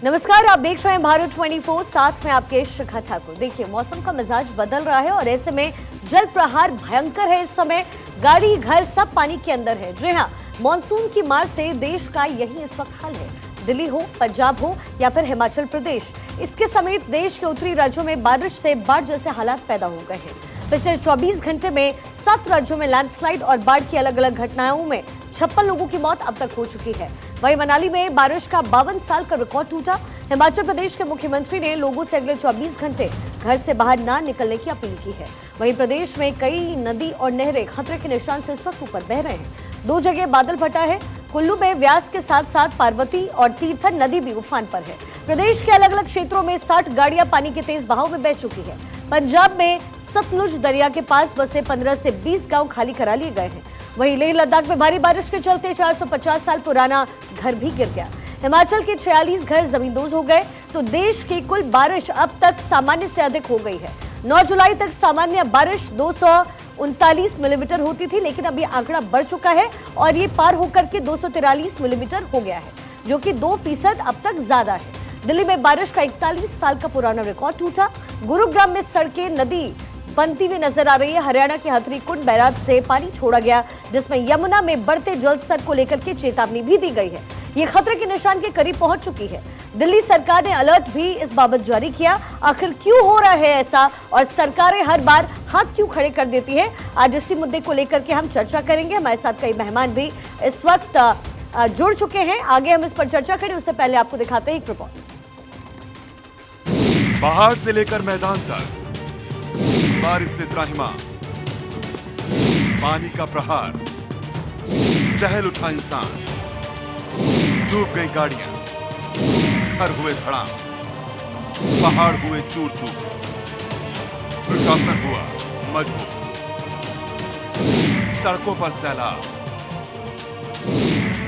नमस्कार, आप देख रहे हैं भारत 24, साथ में आपके शिखा ठाकुर। देखिए, मौसम का मिजाज बदल रहा है और ऐसे में जल प्रहार भयंकर है। इस समय गाड़ी घर सब पानी के अंदर है। जी हाँ, मानसून की मार से देश का यही इस वक्त हाल है। दिल्ली हो, पंजाब हो या फिर हिमाचल प्रदेश, इसके समेत देश के उत्तरी राज्यों में बारिश से बाढ़ जैसे हालात पैदा हो गए हैं। पिछले 24 घंटे में 7 राज्यों में लैंडस्लाइड और बाढ़ की अलग अलग घटनाओं में 56 लोगों की मौत अब तक हो चुकी है। वहीं मनाली में बारिश का 52 साल का रिकॉर्ड टूटा। हिमाचल प्रदेश के मुख्यमंत्री ने लोगों से अगले 24 घंटे घर से बाहर ना निकलने की अपील की है। वहीं प्रदेश में कई नदी और नहरें खतरे के निशान से इस वक्त ऊपर बह रहे हैं। 2 जगह बादल फटा है। कुल्लू में व्यास के साथ साथ पार्वती और तीर्थन नदी भी उफान पर है। प्रदेश के अलग अलग क्षेत्रों में 60 गाड़ियां पानी के तेज बहाव में बह चुकी है। पंजाब में सतलुज दरिया के पास बसे 15 से 20 गांव खाली करा लिए गए हैं। वहीं लेह लद्दाख में भारी बारिश के चलते 450 साल पुराना घर भी गिर गया। हिमाचल के 46 घर जमींदोज हो गए। तो देश की कुल बारिश अब तक सामान्य से अधिक हो गई है। 9 जुलाई तक सामान्य बारिश 239 मिलीमीटर होती थी, लेकिन अब ये आंकड़ा बढ़ चुका है और ये पार होकर के 243 मिलीमीटर हो गया है, जो कि 2% अब तक ज्यादा है। दिल्ली में बारिश का 41 साल का पुराना रिकॉर्ड टूटा। गुरुग्राम में सड़कें नदी बनती हुई नजर आ रही है। हरियाणा के हथनीकुंड बैराज से पानी छोड़ा गया, जिसमें यमुना में बढ़ते जल स्तर को लेकर के चेतावनी भी दी गई है। ये खतरे के निशान के करीब पहुंच चुकी है। दिल्ली सरकार ने अलर्ट भी इस बाबत जारी किया। आखिर क्यों हो रहा है ऐसा और सरकारें हर बार हाथ क्यों खड़े कर देती है, आज इसी मुद्दे को लेकर के हम चर्चा करेंगे। हमारे साथ कई मेहमान भी इस वक्त जुड़ चुके हैं। आगे हम इस पर चर्चा करें उससे पहले आपको दिखाते हैं एक रिपोर्ट। पहाड़ से लेकर मैदान तक बारिश से त्राहिमाम, पानी का प्रहार, टहल उठा इंसान, डूब गई गाड़ियां, घर हुए धड़ाम, पहाड़ हुए चूर चूर, प्रशासन हुआ मजबूर, सड़कों पर सैलाब,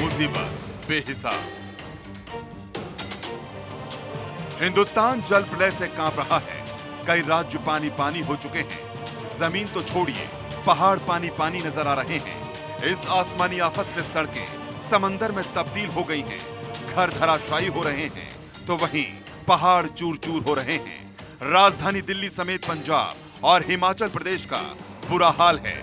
मुसीबत बेहिसाब। हिंदुस्तान जल प्रलय से कांप रहा है। कई राज्य पानी पानी हो चुके हैं। जमीन तो छोड़िए, पहाड़ पानी पानी नजर आ रहे हैं। इस आसमानी आफत से सड़कें समंदर में तब्दील हो गई हैं। घर धराशायी हो रहे हैं, तो वहीं पहाड़ चूर चूर हो रहे हैं। राजधानी दिल्ली समेत पंजाब और हिमाचल प्रदेश का बुरा हाल है।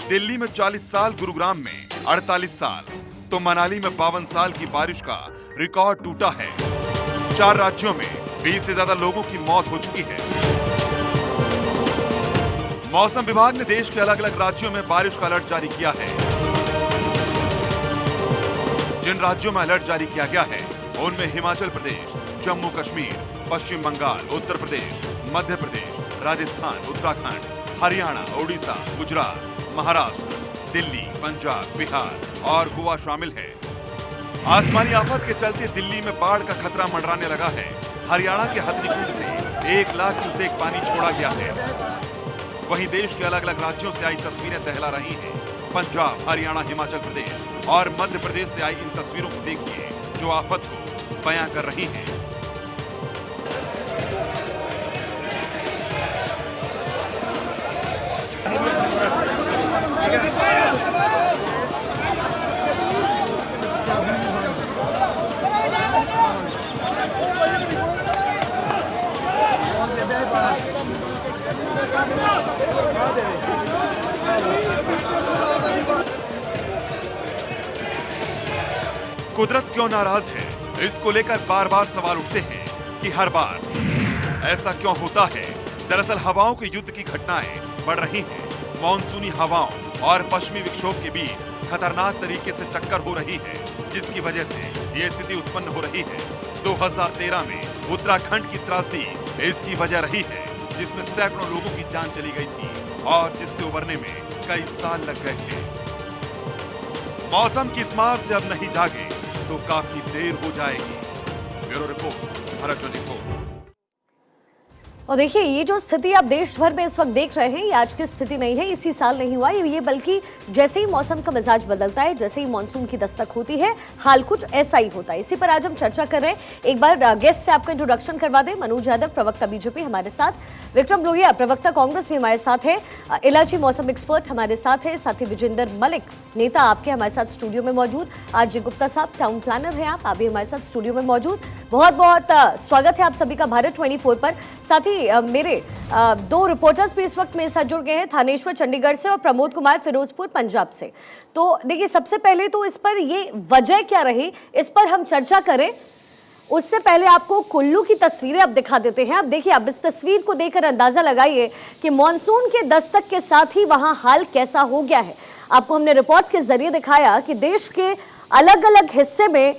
दिल्ली में 40 साल, गुरुग्राम में 48 साल, तो मनाली में 52 साल की बारिश का रिकॉर्ड टूटा है। 4 राज्यों में 20 से ज्यादा लोगों की मौत हो चुकी है। मौसम विभाग ने देश के अलग अलग राज्यों में बारिश का अलर्ट जारी किया है। जिन राज्यों में अलर्ट जारी किया गया है उनमें हिमाचल प्रदेश, जम्मू कश्मीर, पश्चिम बंगाल, उत्तर प्रदेश, मध्य प्रदेश, राजस्थान, उत्तराखंड, हरियाणा, ओडिशा, गुजरात, महाराष्ट्र, दिल्ली, पंजाब, बिहार और गोवा शामिल है। आसमानी आफत के चलते दिल्ली में बाढ़ का खतरा मंडराने लगा है। हरियाणा के हथनीकुंड से 1 लाख क्यूसेक पानी छोड़ा गया है। वहीं देश के अलग अलग राज्यों से आई तस्वीरें दहला रही हैं। पंजाब, हरियाणा, हिमाचल प्रदेश और मध्य प्रदेश से आई इन तस्वीरों को देखिए, जो आफत को बयां कर रही हैं। कुदरत क्यों नाराज है, इसको लेकर बार बार सवाल उठते हैं कि हर बार ऐसा क्यों होता है। दरअसल हवाओं के युद्ध की घटनाएं बढ़ रही हैं। मॉनसूनी हवाओं और पश्चिमी विक्षोभ के बीच खतरनाक तरीके से टक्कर हो रही है, जिसकी वजह से ये स्थिति उत्पन्न हो रही है। 2013 में उत्तराखंड की त्रासदी इसकी वजह रही है, जिसमें सैकड़ों लोगों की जान चली गई थी और जिससे उबरने में कई साल लग गए थे। मौसम की इस मार से अब नहीं जागे तो काफी देर हो जाएगी। Bureau report, Bharat 24। और देखिए, ये जो स्थिति आप देश भर में इस वक्त देख रहे हैं, ये आज की स्थिति नहीं है, इसी साल नहीं हुआ ये, बल्कि जैसे ही मौसम का मिजाज बदलता है, जैसे ही मानसून की दस्तक होती है, हाल कुछ ऐसा ही होता है। इसी पर आज हम चर्चा कर रहे हैं। एक बार गेस्ट से आपका इंट्रोडक्शन करवा दें। मनोज यादव, प्रवक्ता बीजेपी, हमारे साथ। विक्रम लोहिया, प्रवक्ता कांग्रेस, भी हमारे साथ है। इलाची, मौसम एक्सपर्ट, हमारे साथ है। साथ ही विजेंद्र मलिक, नेता आपके, हमारे साथ स्टूडियो में मौजूद। आरजे गुप्ता साहब, टाउन प्लानर हैं आप भी हमारे साथ स्टूडियो में मौजूद। बहुत बहुत स्वागत है आप सभी का भारत 24 पर। साथ ही मेरे दो रिपोर्टर्स भी इस वक्त मेरे साथ जुड़ गए हैं, थानेश्वर चंडीगढ़ से और प्रमोद कुमार फिरोजपुर पंजाब से। तो देखिए, सबसे पहले तो इस पर ये वजह क्या रही, इस पर हम चर्चा करें। उससे पहले आपको कुल्लू की तस्वीरें अब दिखा देते हैं। अब देखिए, अब इस तस्वीर को देखकर अंदाजा लगाइए कि मानसून के दस्तक के साथ ही वहां हाल कैसा हो गया है। आपको हमने रिपोर्ट के जरिए दिखाया कि देश के अलग अलग हिस्से में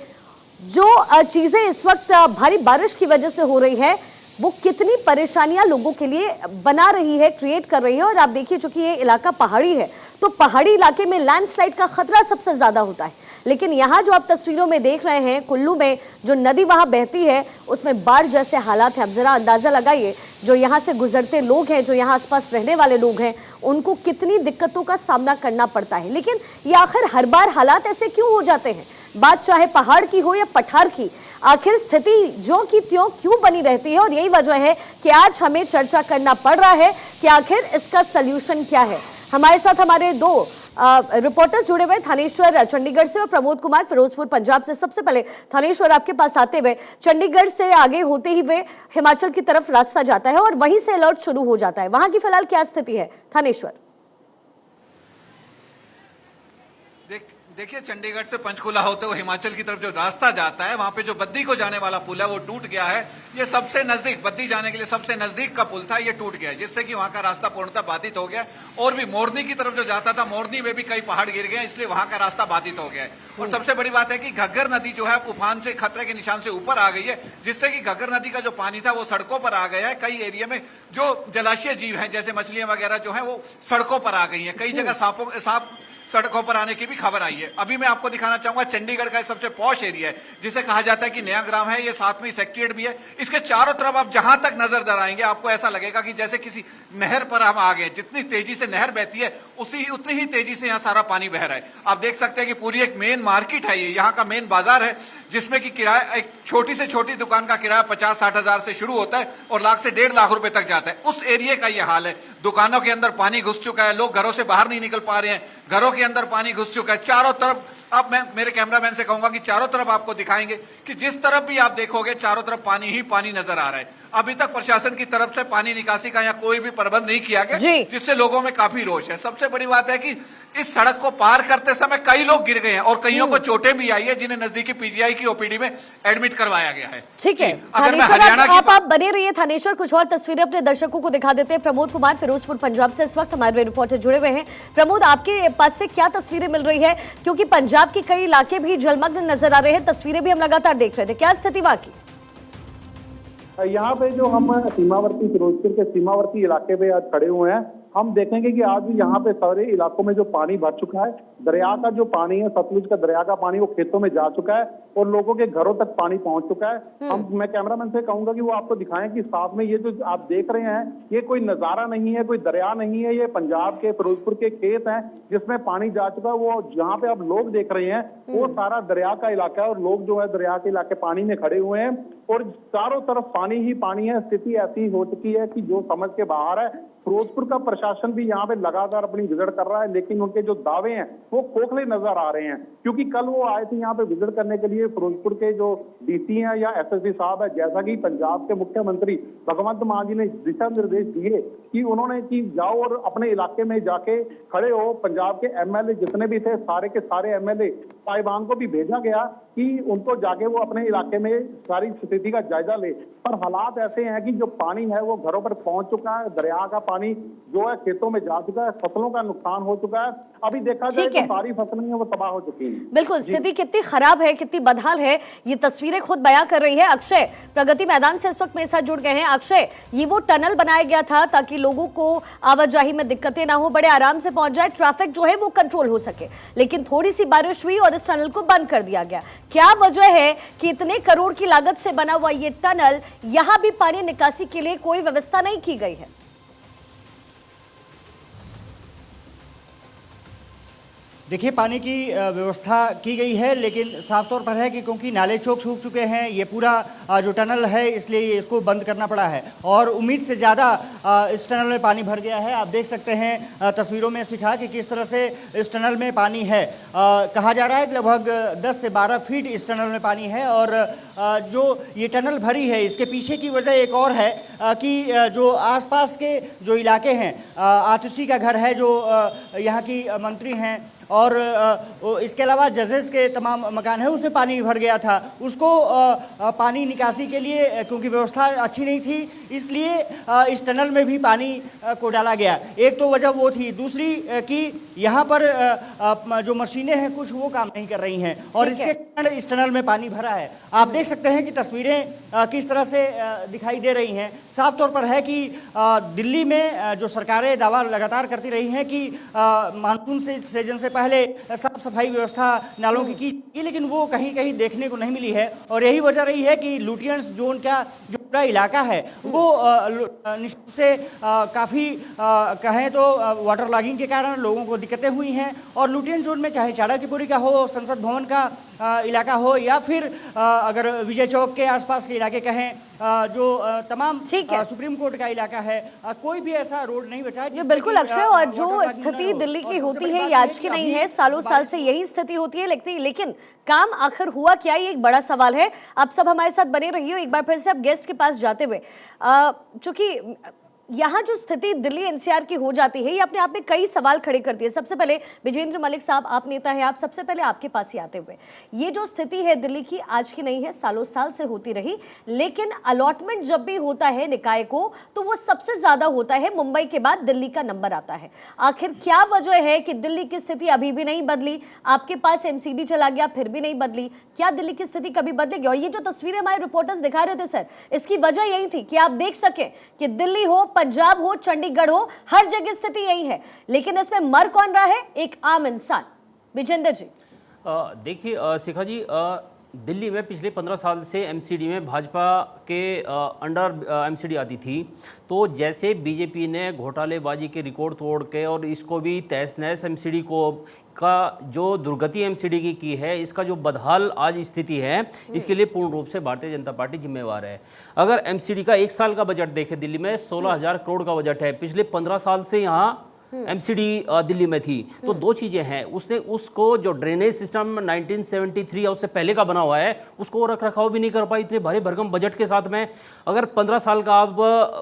जो चीजें इस वक्त भारी बारिश की वजह से हो रही है, वो कितनी परेशानियां लोगों के लिए बना रही है, क्रिएट कर रही है। और आप देखिए, चूंकि ये इलाका पहाड़ी है, तो पहाड़ी इलाके में लैंडस्लाइड का खतरा सबसे ज्यादा होता है। लेकिन यहाँ जो आप तस्वीरों में देख रहे हैं, कुल्लू में जो नदी वहां बहती है, उसमें बाढ़ जैसे हालात हैं। अब जरा अंदाजा लगाइए, जो यहाँ से गुजरते लोग हैं, जो यहाँ आसपास रहने वाले लोग हैं, उनको कितनी दिक्कतों का सामना करना पड़ता है। लेकिन ये आखिर हर बार हालात ऐसे क्यों हो जाते हैं? बात चाहे पहाड़ की हो या पठार की, आखिर स्थिति ज्यों की त्यों क्यों बनी रहती है? और यही वजह है कि आज हमें चर्चा करना पड़ रहा है कि आखिर इसका सल्यूशन क्या है। हमारे साथ हमारे दो रिपोर्टर्स जुड़े हुए, थानेश्वर चंडीगढ़ से और प्रमोद कुमार फिरोजपुर पंजाब से। सबसे पहले थानेश्वर, आपके पास आते हुए, चंडीगढ़ से आगे होते ही वे हिमाचल की तरफ रास्ता जाता है और वहीं से अलर्ट शुरू हो जाता है। वहां की फिलहाल क्या स्थिति है, थानेश्वर? देखिए, चंडीगढ़ से पंचकुला होते हुए हिमाचल की तरफ जो रास्ता जाता है, वहां पे जो बद्दी को जाने वाला पुल है वो टूट गया है। ये सबसे नजदीक, बद्दी जाने के लिए सबसे नजदीक का पुल था, ये टूट गया है, जिससे कि वहां का रास्ता पूर्णतः बाधित हो गया। और भी मोरनी की तरफ जो जाता था, मोरनी में भी कई पहाड़ गिर गए, इसलिए वहां का रास्ता बाधित हो गया है। और सबसे बड़ी बात है कि घग्गर नदी जो है उफान से, खतरे के निशान से ऊपर आ गई है, जिससे कि घग्गर नदी का जो पानी था वो सड़कों पर आ गया है। कई एरिया में जो जलाशय जीव है, जैसे मछलियां वगैरह जो है, वो सड़कों पर आ गई है। कई जगह सांप सड़कों पर आने की भी खबर आई है। अभी मैं आपको दिखाना चाहूंगा चंडीगढ़ का सबसे पॉश एरिया है, जिसे कहा जाता है कि नया ग्राम है। ये साथ में सेक्रेटेरिएट भी है। इसके चारों तरफ आप जहां तक नजर दराएंगे, आपको ऐसा लगेगा कि जैसे किसी नहर पर हम आ गए। जितनी तेजी से नहर बहती है, उतनी ही तेजी से यहाँ सारा पानी बह रहा है। आप देख सकते हैं कि पूरी एक मेन मार्केट है, ये यहाँ का मेन बाजार है, जिसमें कि किराया, एक छोटी से छोटी दुकान का किराया 50-60 हजार से शुरू होता है और लाख से 1.5 लाख रुपए तक जाता है। उस एरिया का ये हाल है। दुकानों के अंदर पानी घुस चुका है, लोग घरों से बाहर नहीं निकल पा रहे हैं, घरों के अंदर पानी घुस चुका है चारों तरफ। अब मैं मेरे कैमरामैन से कहूंगा कि चारों तरफ आपको दिखाएंगे कि जिस तरफ भी आप देखोगे, चारों तरफ पानी ही पानी नजर आ रहा है। अभी तक प्रशासन की तरफ से पानी निकासी का यहाँ कोई भी प्रबंध नहीं किया गया, जिससे लोगों में काफी रोष है। सबसे बड़ी बात है कि इस सड़क को पार करते समय कई लोग गिर गए हैं और कईयों को चोटें भी आई है, जिन्हें नजदीकी पीजीआई की ओपीडी में एडमिट करवाया गया है। ठीक है, अगर मैं हरियाणा की आप बने रहिए थानेश्वर, कुछ और तस्वीरें अपने दर्शकों को दिखा देते हैं। प्रमोद कुमार फिरोजपुर पंजाब से इस वक्त हमारे रिपोर्टर जुड़े हुए हैं। प्रमोद, आपके पास से क्या तस्वीरें मिल रही है? क्योंकि पंजाब के कई इलाके भी जलमग्न नजर आ रहे हैं, तस्वीरें भी हम लगातार देख रहे थे, क्या स्थिति वहां की? यहाँ पे जो हम सीमावर्ती, फिरोजपुर के सीमावर्ती इलाके पे आज खड़े हुए हैं, हम देखेंगे कि आज भी यहाँ पे सारे इलाकों में जो पानी भर चुका है, दरिया का जो पानी है, सतलुज का दरिया का पानी, वो खेतों में जा चुका है और लोगों के घरों तक पानी पहुंच चुका है। मैं कैमरामैन से कहूंगा कि वो आपको दिखाएं कि साथ में ये जो आप देख रहे हैं, ये कोई नजारा नहीं है, कोई दरिया नहीं है, ये पंजाब के फिरोजपुर के खेत हैं जिसमें पानी जा चुका है। वो जहाँ पे आप लोग देख रहे हैं, वो सारा दरिया का इलाका है और लोग जो है दरिया के इलाके पानी में खड़े हुए हैं और चारों तरफ पानी ही पानी है। स्थिति ऐसी हो चुकी है कि जो समझ के बाहर है। फिरोजपुर का प्रशासन भी यहाँ पे लगातार अपनी विजिट कर रहा है, लेकिन उनके जो दावे हैं वो खोखले नजर आ रहे हैं। क्योंकि कल वो आए थे यहाँ पे विजिट करने के लिए, फिरोजपुर के जो डीसी हैं या एसएसपी साहब है, जैसा कि पंजाब के मुख्यमंत्री भगवंत मान जी ने दिशा निर्देश दिए कि उन्होंने कि जाओ और अपने इलाके में जाके खड़े हो। पंजाब के एमएलए जितने भी थे, सारे के सारे एमएलए साहिबान को भी भेजा गया कि उनको जाके वो अपने इलाके में सारी स्थिति का जायजा ले। पर हालात ऐसे हैं कि जो पानी है वो घरों पर पहुंच चुका है, दरिया का पानी जो है खेतों में जा चुका है, फसलों का नुकसान हो चुका है। अभी देखा जाए ठीक है। तो सारी फसलें हैं वो तबाह हो चुकी हैं। बिल्कुल, स्थिति कितनी खराब है, कितनी बदहाल है, ये तस्वीरें खुद बयां कर रही है। अक्षय प्रगति मैदान से इस वक्त मेरे साथ जुड़ गए हैं। अक्षय, ये वो टनल बनाया गया था ताकि लोगों को आवाजाही में दिक्कतें ना हो, बड़े आराम से पहुंच जाए, ट्रैफिक जो है वो कंट्रोल हो सके, लेकिन थोड़ी सी बारिश हुई और इस टनल को बंद कर दिया गया। क्या वजह है कि इतने करोड़ की लागत से बना हुआ ये टनल, यहां भी पानी निकासी के लिए कोई व्यवस्था नहीं की गई है? देखिए, पानी की व्यवस्था की गई है, लेकिन साफ तौर पर है कि क्योंकि नाले चौक सूख चुके हैं, ये पूरा जो टनल है इसलिए इसको बंद करना पड़ा है और उम्मीद से ज़्यादा इस टनल में पानी भर गया है। आप देख सकते हैं तस्वीरों में सिखा कि किस तरह से इस टनल में पानी है। कहा जा रहा है कि लगभग 10 से 12 फीट इस टनल में पानी है और जो ये टनल भरी है इसके पीछे की वजह एक और है कि जो आसपास के जो इलाके हैं, आतिशी का घर है जो यहाँ की मंत्री हैं और इसके अलावा जजेस के तमाम मकान है, उसमें पानी भर गया था। उसको पानी निकासी के लिए क्योंकि व्यवस्था अच्छी नहीं थी, इसलिए इस टनल में भी पानी को डाला गया। एक तो वजह वो थी, दूसरी कि यहाँ पर जो मशीनें हैं कुछ वो काम नहीं कर रही हैं और इसके कारण इस टनल में पानी भरा है। आप देख सकते हैं कि तस्वीरें किस तरह से दिखाई दे रही हैं। साफ तौर पर है कि दिल्ली में जो सरकारें दावा लगातार करती रही हैं कि मानसून सीजन से पहले साफ सफाई व्यवस्था नालों की, लेकिन वो कहीं कहीं देखने को नहीं मिली है और यही वजह रही है कि लुटियंस जोन का जो पूरा इलाका है वो निश्चित रूप से काफ़ी कहें तो वाटर लॉगिंग के कारण लोगों को दिक्कतें हुई हैं और लुटियंस जोन में चाहे चाणक्यपुरी का हो, संसद भवन का इलाका हो या फिर अगर विजय चौक के आसपास के इलाके कहें, जो तमाम सुप्रीम कोर्ट का इलाका है, कोई भी ऐसा रोड नहीं बचा है। बिल्कुल अक्षय, और जो स्थिति दिल्ली की होती है ये आज की नहीं है, सालों साल से यही स्थिति होती है, लेकिन काम आखिर हुआ क्या, ये एक बड़ा सवाल है। आप सब हमारे साथ बने रहिए। एक बार फिर से अब गेस्ट के पास जाते हुए, चूंकि यहाँ जो स्थिति दिल्ली एनसीआर की हो जाती है ये अपने आप में कई सवाल खड़े करती है। सबसे पहले विजेंद्र मलिक साहब, आप नेता हैं, आप सबसे पहले आपके पास ही आते हुए, ये जो स्थिति है दिल्ली की आज की नहीं है, सालों साल से होती रही, लेकिन अलॉटमेंट जब भी होता है निकाय को तो वो सबसे ज्यादा होता है, मुंबई के बाद दिल्ली का नंबर आता है। आखिर क्या वजह है कि दिल्ली की स्थिति अभी भी नहीं बदली? आपके पास एमसीडी चला गया फिर भी नहीं बदली, क्या दिल्ली की स्थिति कभी बदलेगी? और ये जो तस्वीरें हमारे रिपोर्टर्स दिखा रहे थे सर, इसकी वजह यही थी कि आप देख सके कि दिल्ली हो, पंजाब हो, चंडीगढ़ हो, हर जगह स्थिति यही है, लेकिन इसमें मर कौन रहा है? एक आम इंसान। विजेंद्र जी देखिए शिखा जी, दिल्ली में पिछले 15 साल से एमसीडी में भाजपा के अंडर एमसीडी आती थी, तो जैसे बीजेपी ने घोटालेबाजी के रिकॉर्ड तोड़ के और इसको भी तहस नहस एमसीडी को का जो दुर्गति एमसीडी की है, इसका जो बदहाल आज स्थिति है, इसके लिए पूर्ण रूप से भारतीय जनता पार्टी जिम्मेवार है। अगर एमसीडी का एक साल का बजट देखें, दिल्ली में 16,000 करोड़ का बजट है, पिछले 15 साल से यहाँ एमसीडी दिल्ली में थी, तो दो चीज़ें हैं, उसने उसको जो ड्रेनेज सिस्टम 1973 या उससे पहले का बना हुआ है उसको रख रखाव भी नहीं कर पाई इतने भारी भरकम बजट के साथ में। अगर 15 साल का आप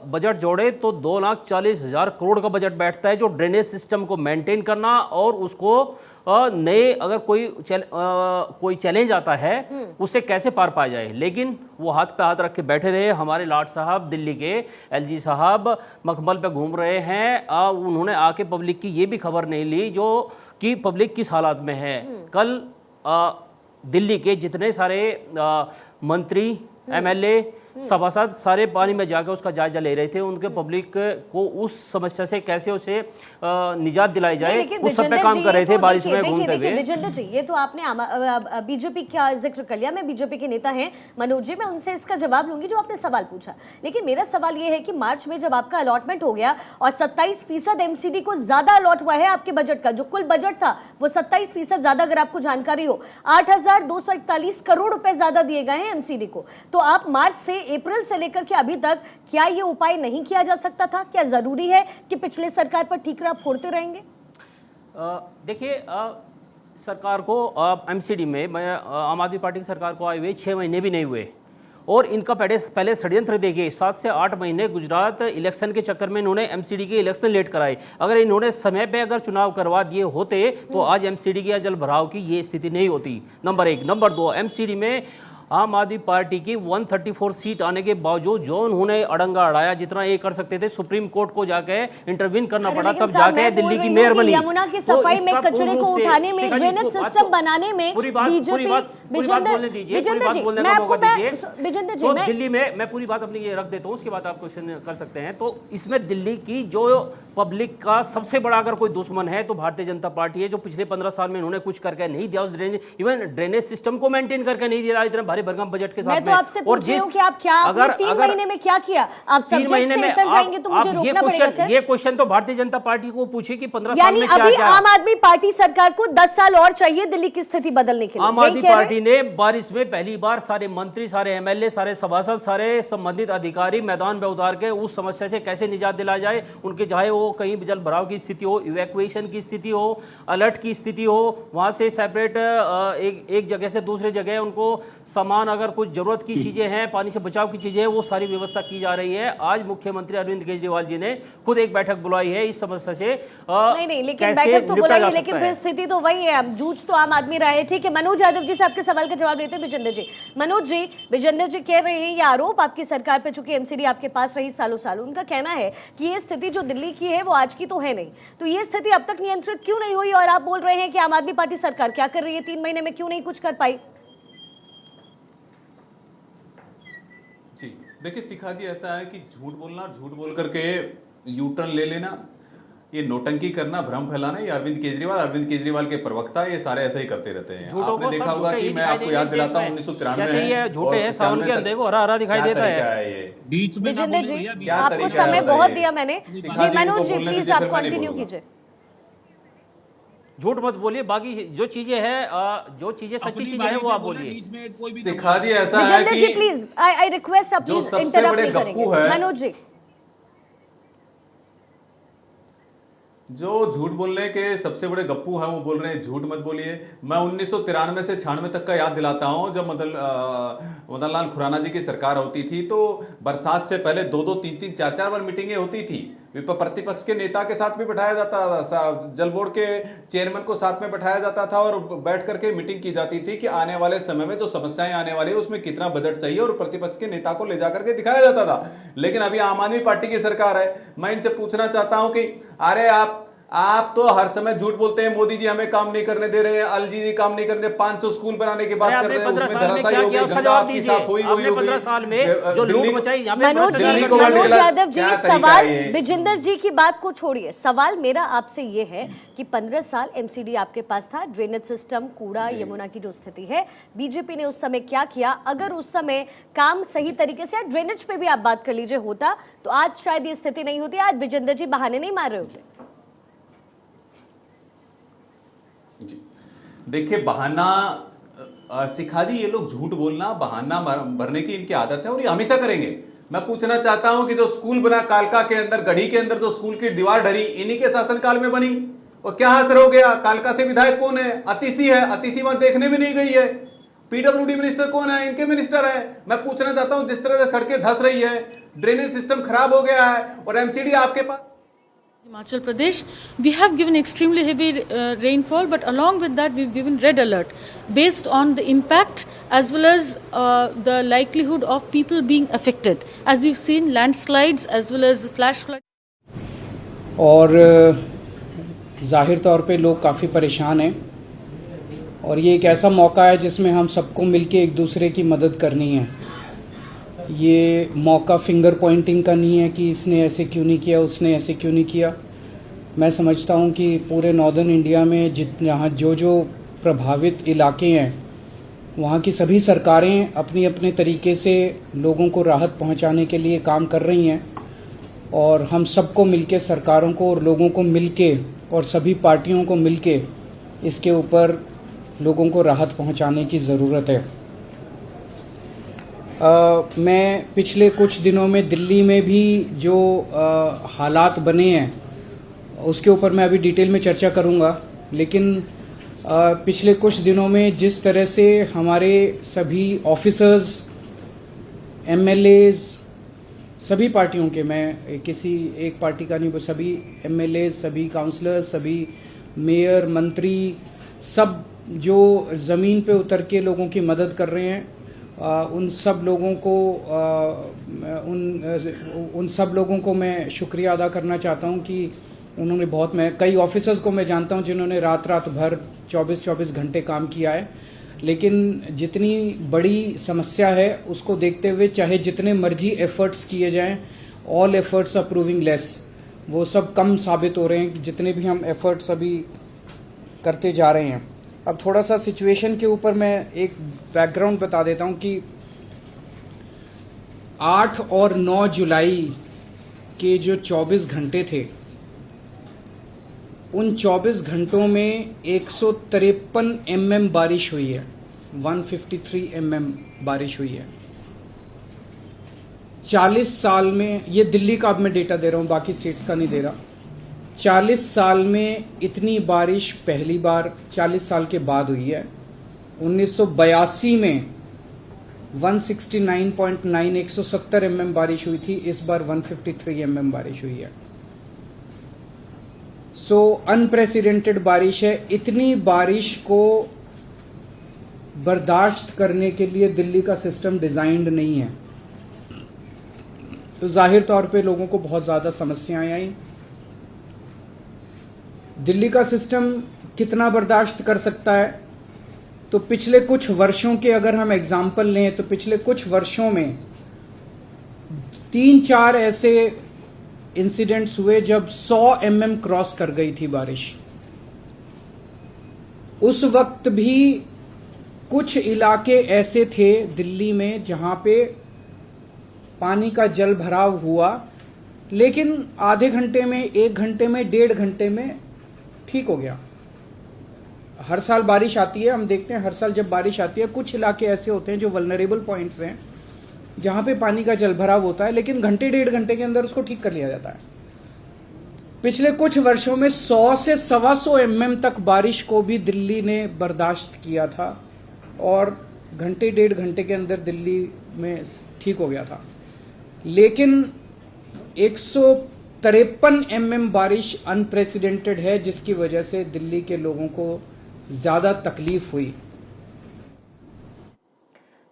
बजट जोड़े तो 2,40,000 करोड़ का बजट बैठता है, जो ड्रेनेज सिस्टम को मेंटेन करना और उसको नए अगर कोई चैलेंज आता है उससे कैसे पार पाया जाए। लेकिन वो हाथ पे हाथ रख के बैठे रहे। हमारे लाट साहब दिल्ली के एलजी साहब मखमल पे घूम रहे हैं, उन्होंने आके पब्लिक की ये भी खबर नहीं ली जो कि पब्लिक किस हालात में है। कल दिल्ली के जितने सारे मंत्री, एमएलए, सभासद सारे पानी में जाकर उसका जायजा ले रहे थे, उनके पब्लिक को उस समस्या से कैसे उसे निजात दिलाई जाए उस सब पे काम कर रहे थे बारिश में घूमते हुए। विजेंद्र जी, ये तो आपने बीजेपी का जिक्र कर लिया, मैं बीजेपी के नेता हैं मनोज जी, मैं उनसे इसका जवाब लूंगी जो आपने सवाल पूछा, लेकिन मेरा सवाल ये है कि मार्च में जब आपका अलॉटमेंट हो गया और 27% एमसीडी को ज्यादा अलॉट हुआ है आपके बजट का, जो कुल बजट था वो 27% ज्यादा, अगर आपको जानकारी हो 8,241 करोड़ रुपए ज्यादा दिए गए हैं एमसीडी को, तो आप मार्च से अप्रैल से लेकर के अभी तक क्या ये उपाय नहीं किया जा सकता था? क्या जरूरी है कि पिछले सरकार पर ठीकरा फोड़ते रहेंगे? देखिए, सरकार को एमसीडी में आम आदमी पार्टी की सरकार को आए हुए 6 महीने भी नहीं हुए और इनका पहले षड्यंत्र देखिए, 7 से 8 महीने गुजरात इलेक्शन के चक्कर में इन्होंने एमसीडी के इलेक्शन लेट कराए। अगर इन्होंने समय पे अगर चुनाव करवा दिए होते तो आज एमसीडी की या जल भराव की ये स्थिति नहीं होती, नंबर 1। नंबर 2, एमसीडी में आम आदमी पार्टी की 134 सीट आने के बावजूद जो उन्होंने अड़ंगा अड़ाया, जितना ये कर सकते थे, सुप्रीम कोर्ट को जाके इंटरवीन करना पड़ा, तब जाके दिल्ली की मेयर बनी। यमुना की सफाई में, कचरे को उठाने में, ड्रेनेज सिस्टम बनाने में बीजेपी, विजेंद्र जी, दिल्ली में मैं पूरी बात अपनी ये रख देता हूँ, उसके बाद आप क्वेश्चन कर सकते हैं। तो इसमें दिल्ली की जो पब्लिक का सबसे बड़ा अगर कोई दुश्मन है तो भारतीय जनता पार्टी है, जो पिछले 15 साल में उन्होंने कुछ करके नहीं दिया, उस ड्रेनेज सिस्टम को मेंटेन करके नहीं दिया इतने भारी भरकम बजट के साथ। मैं तो आपसे पूछ रही हूं कि आप क्या अगर 3 महीने में क्या किया? आप सब्जेक्ट से इतर जाएंगे तो मुझे रोकना पड़ेगा सर। ये क्वेश्चन तो भारतीय जनता पार्टी को पूछे कि 15 साल में क्या यानी क्या। अभी आम आदमी पार्टी सरकार को 10 साल और चाहिए दिल्ली की स्थिति बदलने के लिए। आम आदमी पार्टी ने बारिश में पहली बार सारे मंत्री, सारे एमएलए, सारे सभासद, सारे संबंधित अधिकारी मैदान में उतार के उस समस्या से कैसे निजात दिलाया जाए, उनके चाहे वो कहीं जल भराव की स्थिति हो, इवैक्यूएशन की स्थिति हो, अलर्ट की स्थिति हो, वहां से सेपरेट एक जगह से दूसरे जगह उनको सामान, अगर कुछ जरूरत की चीजें हैं, पानी से बचाव की चीजें हैं, वो सारी व्यवस्था की जा रही है। आज मुख्यमंत्री अरविंद केजरीवाल जी ने खुद एक बैठक बुलाई है इस समस्या से। नहीं, लेकिन बैठक तो बुलाई है, लेकिन परिस्थिति तो वही है, जूझ तो आम आदमी रहा है। ठीक है, मनोज यादव जी से आपके सवाल का जवाब लेते हैं विजेंद्र जी। मनोज जी, विजेंद्र जी कह रहे हैं ये आरोप आपकी सरकार पे, चूंकि एमसीडी आपके पास रही सालों सालों, उनका कहना है कि ये स्थिति जो दिल्ली की है वो आज की तो है नहीं, तो ये स्थिति अब तक नियंत्रित क्यों नहीं हुई? और आप बोल रहे हैं कि आम आदमी पार्टी सरकार क्या कर रही है, 3 महीने में क्यों नहीं कुछ कर पाई? जी देखिए शिखा जी, ऐसा है कि झूठ बोलना, झूठ बोल करके यू टर्न ले लेना, ये नोटंकी करना, भ्रम फैलाना, ये अरविंद केजरीवाल के प्रवक्ता ये सारे ऐसे ही करते रहते हैं। आपने देखा होगा कि मैं आपको याद दिलाता हूँ 1993 में झूठे हैं, सावन के अंधे को हरा हरा दिखाई देता है। ये बीच में विजेंद्र जी, आपको समय बहुत दिया मैंने जी। मनोज जी प्लीज आप कंटिन्यू कीजिए। झूठ मत बोलिए, बाकी जो चीजें हैं, जो चीजें सच्ची चीजें हैं वो आप बोलिए। शिखा जी ऐसा है कि जी प्लीज आई रिक्वेस्ट आप प्लीज इंटरप्ट नहीं करेंगे। मनोज जी, जो झूठ बोलने के सबसे बड़े गप्पू हैं वो बोल रहे हैं झूठ मत बोलिए। मैं 1993 से 96 तक का याद दिलाता हूं, जब मदन लाल खुराना जी की सरकार होती थी तो बरसात से पहले 2-2, 3-3, 4-4 बार मीटिंगें होती थी। प्रतिपक्ष के नेता के साथ भी बैठाया जाता था, जल बोर्ड के चेयरमैन को साथ में बैठाया जाता था और बैठ करके मीटिंग की जाती थी कि आने वाले समय में जो समस्याएं आने वाली है उसमें कितना बजट चाहिए, और प्रतिपक्ष के नेता को ले जाकर के दिखाया जाता था। लेकिन अभी आम आदमी पार्टी की सरकार है, मैं इनसे पूछना चाहता हूं कि अरे आप तो हर समय झूठ बोलते हैं, मोदी जी हमें काम नहीं करने दे रहे हैं, अलजी जी काम नहीं करने दे, 500 स्कूल बनाने की बात कर रहे हैं, उसमें धराशायी हो गई, गंगा आपकी साफ हुई होगी। मनोज यादव जी, सवाल विजेंद्र जी की बात को छोड़िए, सवाल मेरा आपसे ये है कि 15 साल एमसीडी आपके पास था, ड्रेनेज सिस्टम, कूड़ा, यमुना की जो स्थिति है, बीजेपी ने उस समय क्या किया? अगर उस समय काम सही तरीके से, ड्रेनेज पे भी आप बात कर लीजिए, होता तो आज शायद ये स्थिति नहीं होती, आज विजेंद्र जी बहाने नहीं मार रहे होते। देखिए बहाना, शिखा जी, ये लोग झूठ बोलना, बहाना भरने की इनकी आदत है और ये हमेशा करेंगे। मैं पूछना चाहता हूं कि जो स्कूल बना कालका के अंदर, गढ़ी के अंदर जो स्कूल की दीवार ढरी, इन्हीं के शासनकाल में बनी, और क्या असर हो गया? कालका से विधायक कौन है? अतिशी है, अतिशी वहां देखने भी नहीं गई है। पीडब्ल्यूडी मिनिस्टर कौन है? इनके मिनिस्टर है। मैं पूछना चाहता हूं, जिस तरह से सड़कें धंस रही है, ड्रेनेज सिस्टम खराब हो गया है, और एमसीडी आपके पास Himachal Pradesh, we have given extremely heavy rainfall, but along with that we've given red alert based on the impact as well as the likelihood of people being affected. As you've seen, landslides as well as flash flood. और जाहिर तौर पे लोग काफ़ी परेशान हैं, और ये एक ऐसा मौका है जिसमें हम सबको मिलके एक दूसरे की मदद करनी है। ये मौका फिंगर पॉइंटिंग का नहीं है कि इसने ऐसे क्यों नहीं किया, उसने ऐसे क्यों नहीं किया। मैं समझता हूँ कि पूरे नॉर्दर्न इंडिया में जहाँ जो प्रभावित इलाके हैं, वहाँ की सभी सरकारें अपनी अपने तरीके से लोगों को राहत पहुँचाने के लिए काम कर रही हैं, और हम सबको मिलके, सरकारों को और लोगों को मिलके और सभी पार्टियों को मिलके इसके ऊपर लोगों को राहत पहुँचाने की ज़रूरत है। मैं पिछले कुछ दिनों में दिल्ली में भी जो हालात बने हैं उसके ऊपर मैं अभी डिटेल में चर्चा करूंगा, लेकिन पिछले कुछ दिनों में जिस तरह से हमारे सभी ऑफिसर्स, एमएलएज, सभी पार्टियों के, मैं किसी एक पार्टी का नहीं, सभी एमएलए, सभी काउंसलर्स, सभी मेयर, मंत्री, सब जो ज़मीन पे उतर के लोगों की मदद कर रहे हैं, उन सब लोगों को उन सब लोगों को मैं शुक्रिया अदा करना चाहता हूं कि उन्होंने मैं कई ऑफिसर्स को मैं जानता हूं जिन्होंने रात भर 24-24 घंटे काम किया है, लेकिन जितनी बड़ी समस्या है उसको देखते हुए चाहे जितने मर्जी एफर्ट्स किए जाएं, all efforts are proving less, वो सब कम साबित हो रहे हैं जितने भी हम एफर्ट्स अभी करते जा रहे हैं। अब थोड़ा सा सिचुएशन के ऊपर मैं एक बैकग्राउंड बता देता हूं कि 8 और 9 जुलाई के जो 24 घंटे थे, उन 24 घंटों में 153 mm बारिश हुई है, 153 mm बारिश हुई है। 40 साल में, ये दिल्ली का अब मैं डेटा दे रहा हूं, बाकी स्टेट्स का नहीं दे रहा। 40 साल में इतनी बारिश पहली बार 40 साल के बाद हुई है। 1982 में 169.9 170 mm बारिश हुई थी, इस बार 153 mm बारिश हुई है। सो अनप्रेसिडेंटेड बारिश है। इतनी बारिश को बर्दाश्त करने के लिए दिल्ली का सिस्टम डिजाइंड नहीं है, तो जाहिर तौर पे लोगों को बहुत ज्यादा समस्याएं आई। दिल्ली का सिस्टम कितना बर्दाश्त कर सकता है, तो पिछले कुछ वर्षों के अगर हम एग्जाम्पल लें तो पिछले कुछ वर्षों में 3-4 ऐसे इंसिडेंट्स हुए जब 100 mm क्रॉस कर गई थी बारिश। उस वक्त भी कुछ इलाके ऐसे थे दिल्ली में जहां पे पानी का जल भराव हुआ, लेकिन आधे घंटे में, 1 घंटे में, 1.5 घंटे में ठीक हो गया। हर साल बारिश आती है, हम देखते हैं हर साल जब बारिश आती है कुछ इलाके ऐसे होते हैं जो वल्नरेबल पॉइंट्स हैं जहां पे पानी का जलभराव होता है, लेकिन घंटे 1.5 घंटे के अंदर उसको ठीक कर लिया जाता है। पिछले कुछ वर्षों में 100 से 125 mm तक बारिश को भी दिल्ली ने बर्दाश्त किया था और घंटे 1.5 घंटे के अंदर दिल्ली में ठीक हो गया था। लेकिन 153 mm बारिश अनप्रेसिडेंटेड है, जिसकी वजह से दिल्ली के लोगों को ज्यादा तकलीफ हुई।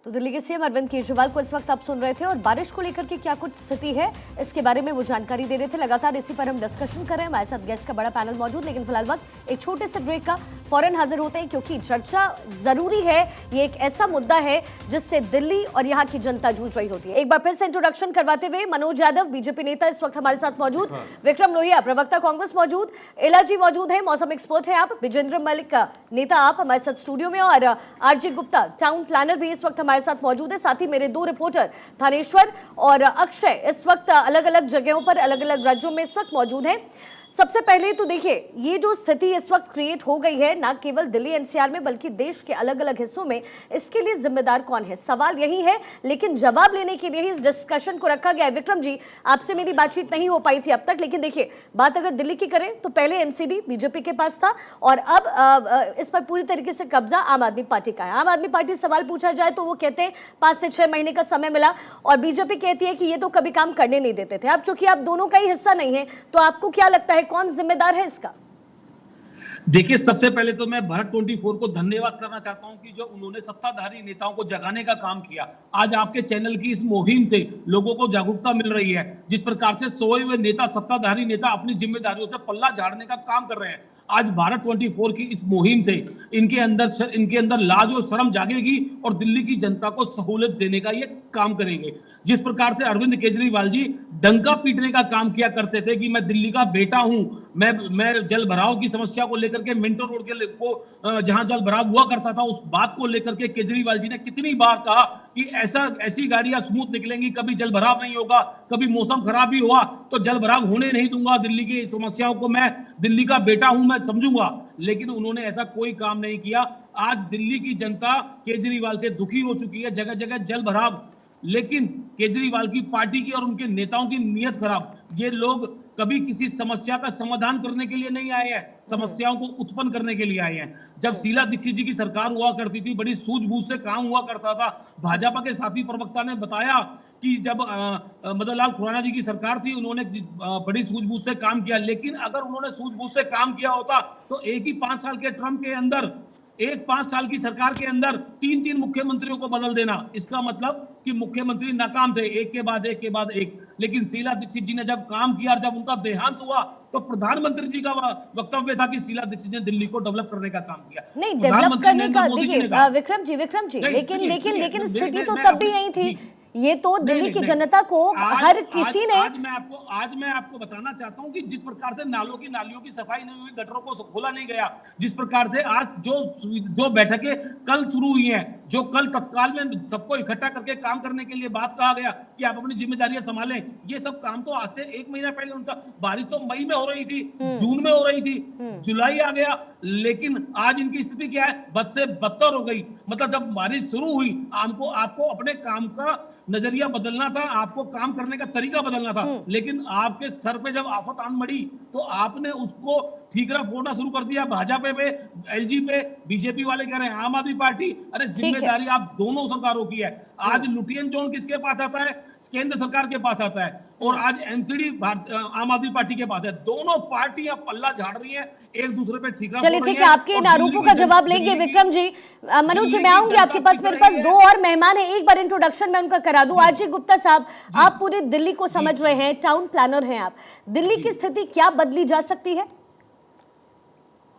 तो दिल्ली के सीएम अरविंद केजरीवाल को इस वक्त आप सुन रहे थे और बारिश को लेकर के क्या कुछ स्थिति है इसके बारे में वो जानकारी दे रहे थे। लगातार इसी पर हम डिस्कशन कर रहे हैं, हमारे साथ गेस्ट का बड़ा पैनल मौजूद, लेकिन फिलहाल वक्त एक छोटे से ब्रेक का, फौरन हाजिर होते हैं क्योंकि चर्चा जरूरी है। ये एक ऐसा मुद्दा है जिससे दिल्ली और यहाँ की जनता जूझ रही होती है। एक बार फिर से इंट्रोडक्शन करवाते हुए मनोज यादव बीजेपी नेता इस वक्त हमारे साथ मौजूद, विक्रम लोहिया प्रवक्ता कांग्रेस मौजूद, इलाजी मौजूद है, मौसम एक्सपर्ट है आप, विजेंद्र मलिक नेता आप हमारे साथ स्टूडियो में, और आरजे गुप्ता टाउन प्लानर भी इस वक्त हमारे साथ मौजूद है। साथ ही मेरे 2 रिपोर्टर थानेश्वर और अक्षय इस वक्त अलग अलग जगहों पर, अलग अलग राज्यों में इस वक्त मौजूद हैं। सबसे पहले तो देखिए, ये जो स्थिति इस वक्त क्रिएट हो गई है ना केवल दिल्ली एनसीआर में बल्कि देश के अलग अलग हिस्सों में, इसके लिए जिम्मेदार कौन है, सवाल यही है। लेकिन जवाब लेने के लिए ही इस डिस्कशन को रखा गया है। विक्रम जी, आपसे मेरी बातचीत नहीं हो पाई थी अब तक, लेकिन देखिए बात अगर दिल्ली की करें तो पहले एमसीडी बीजेपी के पास था और अब इस पर पूरी तरीके से कब्जा आम आदमी पार्टी का है। आम आदमी पार्टी सवाल पूछा जाए तो वो कहते हैं 5 से 6 महीने का समय मिला, और बीजेपी कहती है कि ये तो कभी काम करने नहीं देते थे। अब चूंकि आप दोनों का ही हिस्सा नहीं है, तो आपको क्या लगता है कौन जिम्मेदार है इसका? देखिए, सबसे पहले तो मैं भारत 24 को धन्यवाद करना चाहता हूं कि जो उन्होंने सत्ताधारी नेताओं को जगाने का काम किया। आज आपके चैनल की इस मुहिम से लोगों को जागरूकता मिल रही है। जिस प्रकार से सोए हुए नेता, सत्ताधारी नेता अपनी जिम्मेदारियों से पल्ला झाड़ने का काम कर रहे हैं, आज भारत 24 की इस मुहिम से इनके अंदर लाज और शर्म जागेगी और दिल्ली की जनता को सहूलियत देने का ये काम करेंगे। जिस प्रकार से अरविंद केजरीवाल जी डंका पीटने का काम किया करते थे कि मैं दिल्ली का बेटा हूं, मैं जल भराव की समस्या को लेकर के मिंटो रोड के जहां जल भराव हुआ करता था, उस बात को लेकर के केजरीवाल जी ने कितनी बार कहा कि ऐसी गाड़ियां स्मूथ निकलेंगी, कभी जल भराव नहीं होगा, कभी मौसम खराब भी हुआ तो जल भराव होने नहीं दूंगा, दिल्ली की समस्याओं को मैं दिल्ली का बेटा हूं, मैं समझूंगा। लेकिन उन्होंने ऐसा कोई काम नहीं किया। आज दिल्ली की जनता केजरीवाल से दुखी हो चुकी है, जगह जगह जल भराव। लेकिन केजरीवाल की पार्टी की और उनके नेताओं की नीयत खराब। ये लोग कभी किसी समस्या का समाधान करने के लिए नहीं आए हैं, समस्याओं को उत्पन्न करने के लिए आए हैं। जब शीला दीक्षित जी की सरकार हुआ करती थी, बड़ी सूझबूझ से काम हुआ करता था। भाजपा के साथी प्रवक्ता ने बताया कि जब मदन लाल खुराना जी की सरकार थी, उन्होंने बड़ी सूझबूझ से काम किया। लेकिन अगर उन्होंने सूझबूझ से काम किया होता तो एक ही 5 साल के टर्म के अंदर एक 5 साल की सरकार के अंदर 3 मुख्यमंत्रियों को बदल देना, इसका मतलब कि मुख्यमंत्री नाकाम थे, एक के बाद एक के बाद एक। लेकिन शीला दीक्षित जी ने जब काम किया और जब उनका देहांत हुआ तो प्रधानमंत्री जी का वक्तव्य था कि शीला दीक्षित ने दिल्ली को डेवलप करने का काम किया। नहीं, डेवलप करने का, देखिए विक्रम जी, लेकिन स्थिति तो तब भी यही थी। ये तो दिल्ली की जनता को हर किसी ने, आज मैं आपको बताना चाहता हूं कि जिस प्रकार से नालियों की सफाई नहीं हुई, गटरों को खोला नहीं गया, जिस प्रकार से आज जो बैठकें कल शुरू हुई हैं, जो कल तत्काल में सबको इकट्ठा करके काम करने के लिए बात कहा गया कि आप अपनी जिम्मेदारियां संभालें, ये सब काम तो आज से 1 महीना पहले उनका, बारिश तो मई में हो रही थी, जून में हो रही थी, जुलाई आ गया, लेकिन आज इनकी स्थिति क्या है, बद से बदतर हो गई। मतलब जब बारिश शुरू हुई, आपको अपने काम का नजरिया बदलना था, आपको काम करने का तरीका बदलना था, लेकिन आपके सर पे जब आफत आन मड़ी तो आपने उसको ठीकरा फोड़ना शुरू कर दिया। भाजपा पे, एलजी पे, बीजेपी वाले कह रहे हैं आम आदमी पार्टी। अरे जिम्मेदारी आप दोनों सरकारों की है। आज लुटियन जोन किसके पास आता है? केंद्र सरकार के पास आता है, और आज एमसीडी आम आदमी पार्टी के पास है। दोनों पार्टियां पल्ला झाड़ रही हैं, एक दूसरे पे ठीकरा। चलिए ठीक है, आपके इन आरोपों का जवाब लेंगे विक्रम जी। मनोज जी, मैं आऊंगी आपके पास, मेरे पास 2 और मेहमान है, एक बार इंट्रोडक्शन मैं उनका करा दूं। आरजी गुप्ता साहब, आप पूरी दिल्ली को समझ रहे हैं, टाउन प्लानर हैं आप, दिल्ली की स्थिति क्या बदली जा सकती है?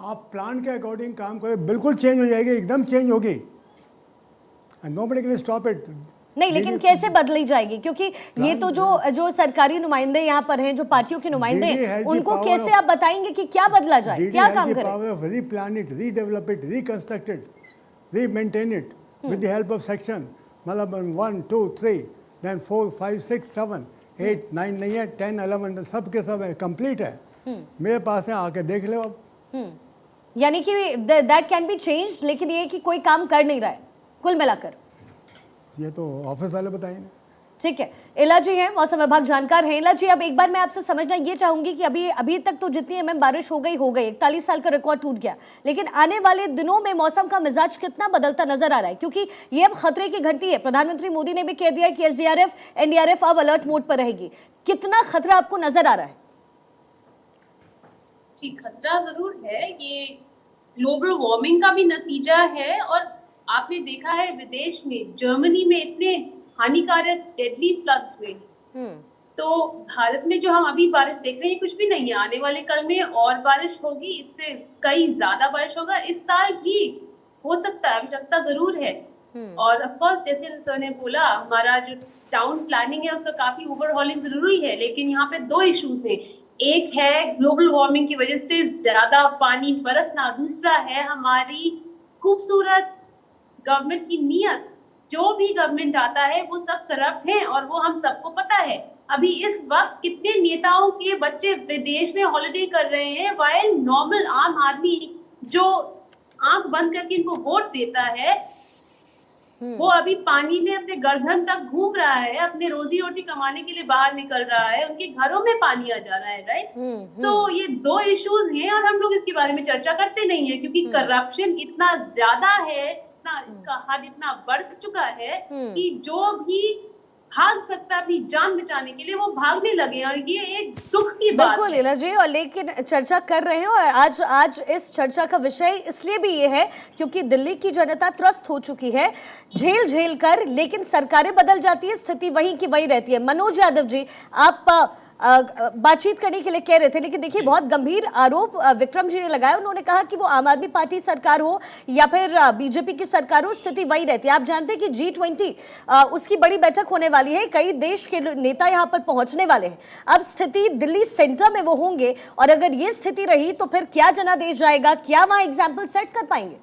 आप प्लान के अकॉर्डिंग काम करें, बिल्कुल चेंज हो जाएगी, एकदम चेंज होगी, नोबडी कैन स्टॉप इट। नहीं, लेकिन कैसे बदली जाएगी? क्योंकि ये तो जो सरकारी नुमाइंदे यहाँ पर हैं, जो पार्टियों के नुमाइंदे हैं, उनको कैसे आप बताएंगे कि क्या बदला जाए, क्या काम करें? Replan it, redevelop it, reconstruct it, remaintain it with the help of section, मतलब 1 2 3 देन 4 5 6 7 8 9 नहीं है, 10 11 सब के सब है, कंप्लीट है, मेरे पास है, आके देख लो अब। यानी कि दैट कैन बी चेंज, लेकिन ये कि कोई काम कर नहीं रहा है कुल मिलाकर, ये तो ऑफिस वाले बताएंगे। ठीक है, इला जी हैं, मौसम विभाग जानकार हैं। इला जी, अब एक बार मैं आपसे समझना ये चाहूंगी कि अभी तक तो जितनी एमएम बारिश हो गई 41 साल का रिकॉर्ड टूट गया, लेकिन आने वाले दिनों में मौसम का मिजाज कितना बदलता नजर आ रहा है? क्योंकि ये अब खतरे की घंटी है। प्रधानमंत्री मोदी ने भी कह दिया कि एसडीआरएफ, एनडीआरएफ अब अलर्ट मोड पर रहेगी। कितना खतरा आपको नजर आ रहा है? जी, खतरा जरूर है, ये ग्लोबल वार्मिंग का भी नतीजा है। और आपने देखा है विदेश में, जर्मनी में इतने हानिकारक डेडली फ्लड्स हुए, तो भारत में जो हम अभी बारिश देख रहे हैं कुछ भी नहीं है। आने वाले कल में और बारिश होगी, इससे कई ज्यादा बारिश होगा, इस साल भी हो सकता है, आवश्यकता जरूर है। और ऑफ कोर्स जैसे सर ने बोला, हमारा जो टाउन प्लानिंग है उसका काफी ओवरहॉलिंग जरूरी है, लेकिन यहाँ पे 2 इश्यूज हैं। एक है ग्लोबल वार्मिंग की वजह से ज्यादा पानी बरसना, दूसरा है हमारी खूबसूरत गवर्नमेंट की नीयत। जो भी गवर्नमेंट आता है वो सब करप्ट है, और वो हम सबको पता है। अभी इस वक्त कितने नेताओं के बच्चे विदेश में हॉलिडे कर रहे हैं, वाइल नॉर्मल आम आदमी जो आंख बंद करके इनको वोट देता है, वो अभी पानी में अपने गर्दन तक घूम रहा है, अपने रोजी रोटी कमाने के लिए बाहर निकल रहा है, उनके घरों में पानी आ जा रहा है, राइट? सो ये 2 इश्यूज हैं, और हम लोग इसके बारे में चर्चा करते नहीं है, क्योंकि करप्शन इतना ज्यादा है, इसका हद इतना बढ़ चुका है कि जो भी भाग सकता है अपनी जान बचाने के लिए वो भागने लगे, और ये एक दुख की बात है। बिल्कुल लीला जी, और लेकिन चर्चा कर रहे हैं, और आज इस चर्चा का विषय इसलिए भी ये है क्योंकि दिल्ली की जनता त्रस्त हो चुकी है झेल कर, लेकिन सरकारें बदल जाती है, स्थिति वहीं की वहीं रहती है। मनोज यादव जी, आप बातचीत करने के लिए कह रहे थे, लेकिन देखिए बहुत गंभीर आरोप विक्रम जी ने लगाया। उन्होंने कहा कि वो आम आदमी पार्टी सरकार हो या फिर बीजेपी की सरकार हो, स्थिति वही रहती है। आप जानते हैं कि G20 उसकी बड़ी बैठक होने वाली है, कई देश के नेता यहाँ पर पहुंचने वाले हैं। अब स्थिति दिल्ली सेंटर में वो होंगे, और अगर ये स्थिति रही तो फिर क्या जनादेश जाएगा, क्या वहां एग्जाम्पल सेट कर पाएंगे?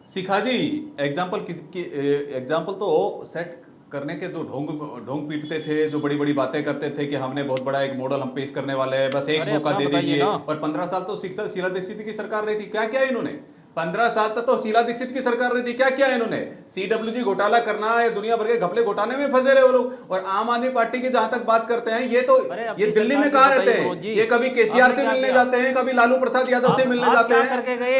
शिखा जी, एग्जाम्पल तो सेट करने के जो ढोंग पीटते थे, जो बड़ी बड़ी बातें करते थे कि हमने बहुत बड़ा एक मॉडल हम पेश करने वाले हैं, बस एक मौका दे दीजिए। और 15 साल तो शीला दीक्षित की सरकार रही थी, क्या क्या इन्होंने 15 साल तक तो शीला दीक्षित की सरकार रही थी, क्या किया इन्होंने? CWG घोटाला करना है, दुनिया भर के घपले घोटाले में फंसे रहे वो लोग। और आम आदमी पार्टी की जहां तक बात करते हैं, ये दिल्ली में कहां रहते हैं? ये कभी केसीआर से मिलने जाते हैं, कभी लालू प्रसाद यादव से मिलने जाते हैं,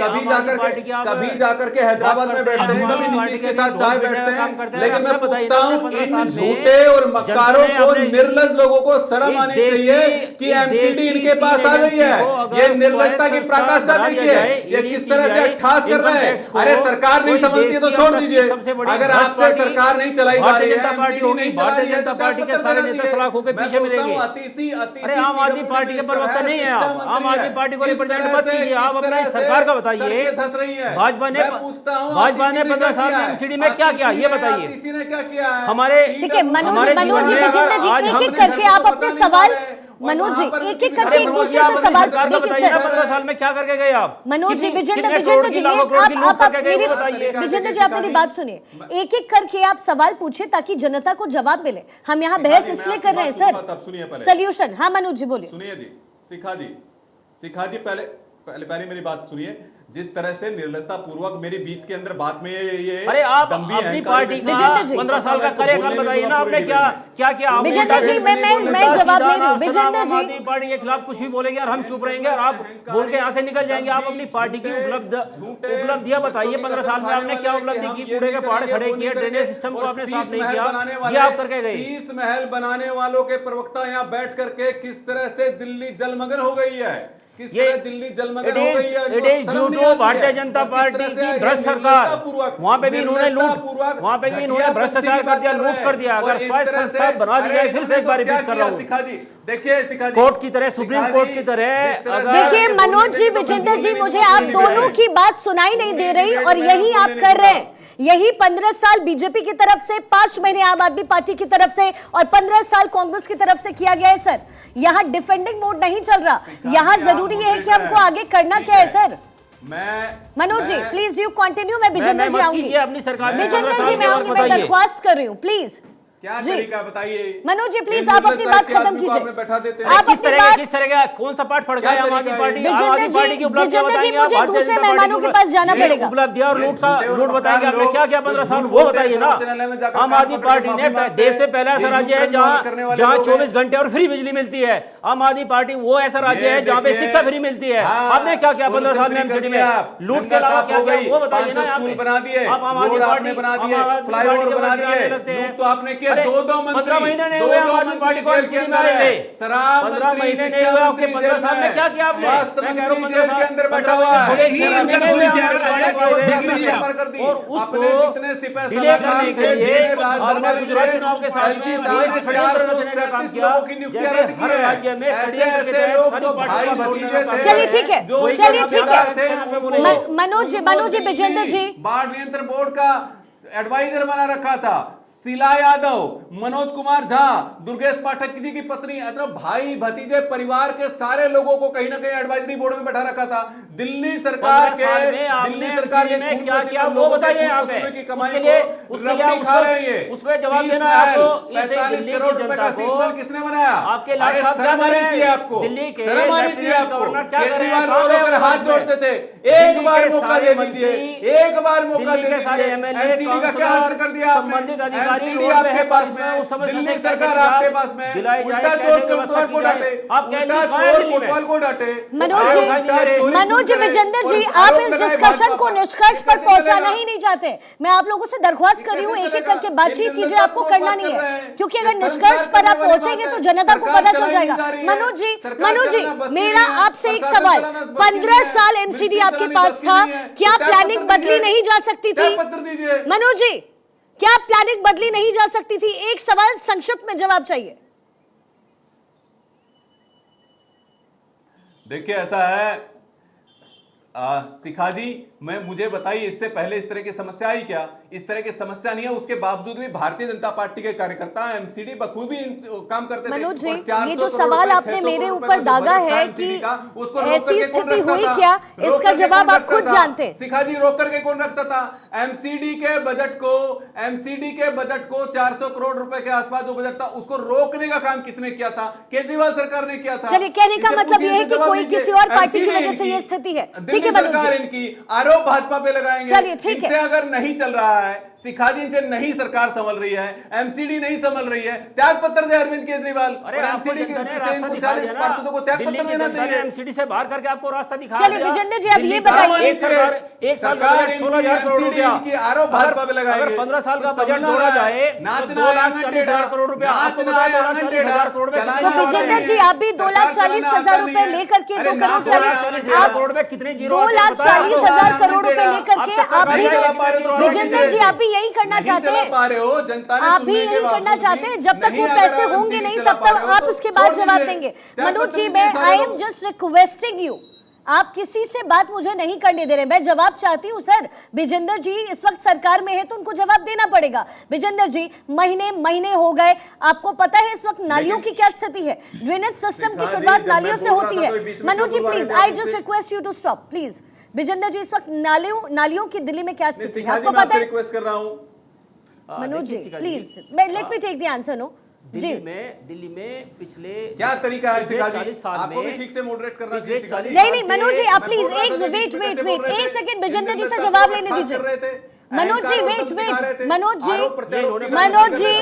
कभी जाकर के हैदराबाद में बैठते हैं, कभी नीतीश के साथ चाय बैठते हैं। लेकिन मैं पूछता हूं, इन झूठे और मक्कारों को, निर्लज लोगों को शर्म आनी चाहिए कि एमसीडी इनके पास आ गई है। ये निर्लजता की पराकाष्ठा देखिए, ये किस तरह से अट्ठास कर रहे हैं। अरे सरकार नहीं समझती है तो छोड़ दीजिए, अगर आपसे सरकार नहीं चलाई जा रही है, एमसीडी नहीं चला रही है तो त्यागपत्र देना चाहिए। मैं बोलता हूं आम आदमी पार्टी के प्रवक्ता नहीं है आप, आम आदमी पार्टी को रिप्रेजेंट मत कीजिए, आप अपनी सरकार का बताइए। भाजपा ने 15 साल में एमसीडी में क्या किया ये बताइए, किसी ने क्या किया है? हमारे ठीक है मनोज जी, विजेंद्र जी, एक एक करके आप अपने सवाल, मनोज जी एक एक करके एक दूसरे से सवाल, देखिए सर 15 साल में क्या करके गए आप? मनोज जी, विजेंद्र जी विजेंद्र जी आप मेरी बात सुनिए, एक एक करके आप सवाल पूछिए ताकि जनता को जवाब मिले। हम यहाँ बहस इसलिए कर रहे हैं सर, सोल्यूशन। हाँ मनोज जी बोलिए। सुनिए जी, शिखा जी पहले मेरी बात सुनिए। जिस तरह से निर्लजता पूर्वक मेरे बीच के अंदर बात में ये अरे आप अपनी पार्टी का 15 साल का कार्यकाल बताइए ना, आपने क्या किया? विजेंद्र जी मैं जवाब नहीं रही हूँ। विजेंद्र जी अपनी पार्टी के खिलाफ कुछ भी बोलेंगे और हम चुप रहेंगे और आप बोल के यहाँ से निकल जाएंगे। आप अपनी पार्टी की उपलब्धियां बताइए, 15 साल में आपने क्या उपलब्धि की? कूड़े के पहाड़ खड़े किए, ड्रेनेज सिस्टम को आपने साफ नहीं किया, ये आप करके गए। 30 महल बनाने वालों के प्रवक्ता यहाँ बैठ करके किस तरह से दिल्ली जलमग्न हो गई है, किस तरह दिल्ली जलमग्न हो गई है। भारतीय जनता पार्टी की भ्रष्ट सरकार, वहां पे भी इन्होंने भ्रष्टाचार कर दिया, लूट कर दिया। अगर स्वायत्त बना दिया, फिर से एक बार रिपीट कर रहा हूं, देखिए कोर्ट की तरह, सुप्रीम कोर्ट की तरह। देखिए मनोज जी, विजेंद्र जी, मुझे आप दोनों की बात सुनाई नहीं दे रही और यही आप कर रहे हैं। यही 15 साल बीजेपी की तरफ से, 5 महीने आम आदमी पार्टी की तरफ से और 15 साल कांग्रेस की तरफ से किया गया है सर। यहाँ डिफेंडिंग मोड नहीं चल रहा, यहाँ जरूरी है कि हमको आगे करना क्या है sir. Manoj ji please you continue, मैं विजेंद्र जी आऊंगी, विजेंद्र जी मैं आऊंगी, मैं दरख्वास्त कर रही हूँ प्लीज। क्या तरीका बताइए मनोज जी, प्लीज आप अपनी बात खत्म कीजिए। बैठा देते हैं आप किस तरह का कौन सा पाठ पड़ गया आम आदमी पार्टी? विजेंद्र जी मुझे दूसरे मेहमानों के पास जाना पड़ेगा। उपलब्धियां और लूट बताएंगे आपने क्या क्या 15 साल, वो बताइए ना। आम आदमी पार्टी ने देश से पहला ऐसा राज्य है जहाँ 24 घंटे और फ्री बिजली मिलती है। आम आदमी पार्टी वो ऐसा राज्य है जहाँ पे शिक्षा फ्री मिलती है। आपने क्या क्या 15 साल में एमसीडी में? लूट के अलावा क्या क्या वो बताइए ना। स्कूल बना दिए, रोड आपने बना दिए, फ्लाईओवर बना दिए, लूट तो आपने किया। 2 मंत्री 15 महीने नहीं हुए आम आदमी पार्टी को एमसीडी में आए हुए। 15 महीने नहीं हुए आपके 15 साल में क्या किया आपने? स्वास्थ्य मंत्री जेल के अंदर बैठा हुआ है, अपने जितने सिपाही सलाहकार थे, जिन्हें राजदरबार लोगों की नियुक्तियां रद्द की है। ऐसे लोग तो भाई भतीजे थे। चलिए ठीक है, चलिए ठीक है। मनोज जी, विजेंद्र जी, बाढ़ नियंत्रण बोर्ड का एडवाइजर बना रखा था शीला यादव, मनोज कुमार झा, दुर्गेश पाठक जी की पत्नी, मतलब भाई भतीजे परिवार के सारे लोगों को कहीं ना कहीं एडवाइजरी बोर्ड में बैठा रखा था। दिल्ली सरकार के क्या क्या वो बताइए यहाँ पे, की कमाई को रबड़ी खा रहे हैं। उसमें जवाब देना है आपको। 45 करोड़ रुपए का सीजमहल किसने बनाया? आपके लाल साहब शर्म आनी चाहिए आपको, दिल्ली के शर्म आनी चाहिए आपको। केजरीवाल रो रो कर हाथ जोड़ते थे, एक बार मौका दे दीजिए, एक बार मौका दे दीजिए। एमसीडी का क्या हासिल कर दिया आपने? एमसीडी आपके पास में, दिल्ली सरकार आपके पास में, उल्टा चोर कोतवाल को डांटे, उल्टा चोर कोतवाल को डांटे। मनोज जी, विजेंद्र जी, आप इस डिस्कशन को निष्कर्ष पर पहुंचाना ही नहीं चाहते। मैं आप लोगों से दरख्वास्त कर रही हूँ, एक एक करके बातचीत कीजिए, आपको करना नहीं है, क्योंकि अगर निष्कर्ष पर आप पहुंचेंगे तो जनता को पता चल जाएगा। मनोज जी, मेरा आपसे एक सवाल, 15 साल एमसीडी आपके पास था, क्या प्लानिंग बदली नहीं जा सकती थी? मनोज जी, क्या प्लानिंग बदली नहीं जा सकती थी? एक सवाल संक्षिप्त में जवाब चाहिए। देखिए ऐसा है शिखा जी, मुझे बताइए, इससे पहले इस तरह की समस्या आई क्या? इस तरह की समस्या नहीं है। उसके बावजूद भी भारतीय जनता पार्टी के कार्यकर्ता एमसीडी बखूबी काम करते थे। मनोज जी, और 400 ये जो करोड़ सवाल रुपए, आपने 600 मेरे करोड़ ऊपर रुपए का जो दागा बजट था है MCD कि का, उसको रोक ऐसी करके कौन स्थिति रखता हुई था? क्या, रोक इसका करके जवाब कौन आप रखता खुद था? जानते हैं। शिखा जी, रोक करके कौन रखता था? एमसीडी के बजट को 400 करोड़ रुपए के आसपास जो बजट था, उसको रोकने का काम किसने किया था? केजरीवाल सरकार ने किया था। चलिए, कहने का इनसे मतलब पूछिए, ये है इनसे कि जवाब कोई दीजिए। किसी और पार्टी की MCD वजह से ये इनकी, स्थिति है। ठीक दिल्ली है मनोज सरकार जी, इनकी, आरोप भाजपा पे लगाएंगे। चलिए, ठीक है। इनसे अगर नहीं चल रहा है, शिखा जी इनसे नहीं सरकार संभल रही है, एमसीडी नहीं संभल रही है, त्याग पत्र दे अरविंद केजरीवाल और एमसीडी के 40 पार्षदों को त्याग पत्र देना चाहिए। एमसीडी से बाहर करके आपको रास्ता दिखा चलिए विजेंद्र जी, अब ये बताइए, एक साल सरकार 16,000 करोड़ रुपया, इनकी आरोप भाजपा पे लगाएंगे। अगर 15 साल का तो बजट समझना जोड़ा रहा है, जाए, नाचना तो है आंगन 2,40,000 करोड़ रुपया, आपको नाचना है बताया आंगन 2,40,000 करोड़ रुपया। चलाना तो विजेंद्र जी, आप भी 2,40,000 रुपए लेकर के 2,40,000 करोड़ में कितने जीरो आते हैं बताया? 2,40,000 करोड़ रुपए लेकर के आप भी, विजेंद्र जी, आप भी यही करना चाहते हैं? आप भी यही करना चाहते हैं? जब तक वो पैसे होंगे नहीं, तब तक आप उसके बाद जवाब देंगे। मनोज जी, मैं I am just requesting you, आप किसी से बात मुझे नहीं करने दे रहे। मैं जवाब चाहती हूँ सर। विजेंद्र जी इस वक्त सरकार में है तो उनको जवाब देना पड़ेगा। विजेंद्र जी, महीने हो गए, आपको पता है इस वक्त नालियों की क्या स्थिति है? ड्रेनेज सिस्टम की शुरुआत नालियों से होती है। Manoj ji please, I just request you to stop please. Vijender ji, इस वक्त नालियों की दिल्ली में क्या स्थिति है आपको पता है? रिक्वेस्ट कर रहा हूँ Manoj ji please, let me take the answer. No Delhi में पिछले क्या तरीका है शिखा जी? 40 साल आपको भी में ठीक से मॉडरेट करना चाहिए शिखा जी। नहीं मनोज जी, आप प्लीज एक सेकंड विजेंद्र जी से जवाब लेने दीजिए। मनोज जी वेट, मनोज जी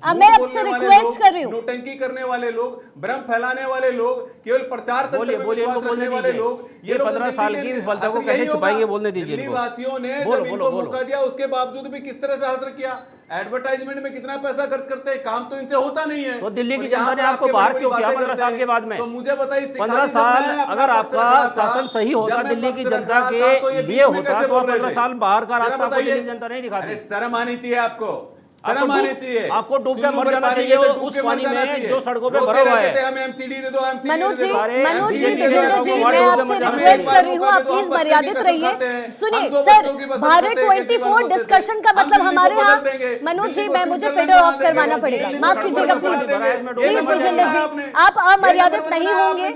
मैं आपसे रिक्वेस्ट कर रही हूँ। नोटंकी करने वाले लोग, भ्रम फैलाने वाले लोग, केवल प्रचार तंत्र में विश्वास रखने वाले लोग, ये 15 साल की विफलता को कैसे छुपाएंगे? बोलने दीजिए। दिल्ली वासियों ने जब इनको मौका दिया, उसके बावजूद भी किस तरह से हासिल किया? एडवर्टाइजमेंट में कितना पैसा खर्च करते हैं, काम तो इनसे होता नहीं है। तो दिल्ली की जनता ने आपको बाहर क्यों किया 15 साल के बाद में? तो मुझे बताइए, 15 साल अगर आपका शासन सही होता दिल्ली की जनता के लिए होता तो 15 साल बाहर का रास्ता दिल्ली की जनता नहीं दिखाती। शर्म आनी चाहिए आपको, शर्म आनी चाहिए। आपको डूब के मर जाना चाहिए उस पानी में जो सड़कों पे भरा हुआ है। हमें एमसीडी दे दो, मनोज जी, विजेंद्र जी, मैं आपसे रिक्वेस्ट कर रही हूँ, आप प्लीज मर्यादित रहिए। सुनिए सर, भारत 24 डिस्कशन का मतलब हमारे यहाँ, मनोज जी मुझे फेडर ऑफ करवाना पड़ेगा, माफ कीजिएगा प्लीज विजेंद्र जी, आप अमर्यादित नहीं होंगे।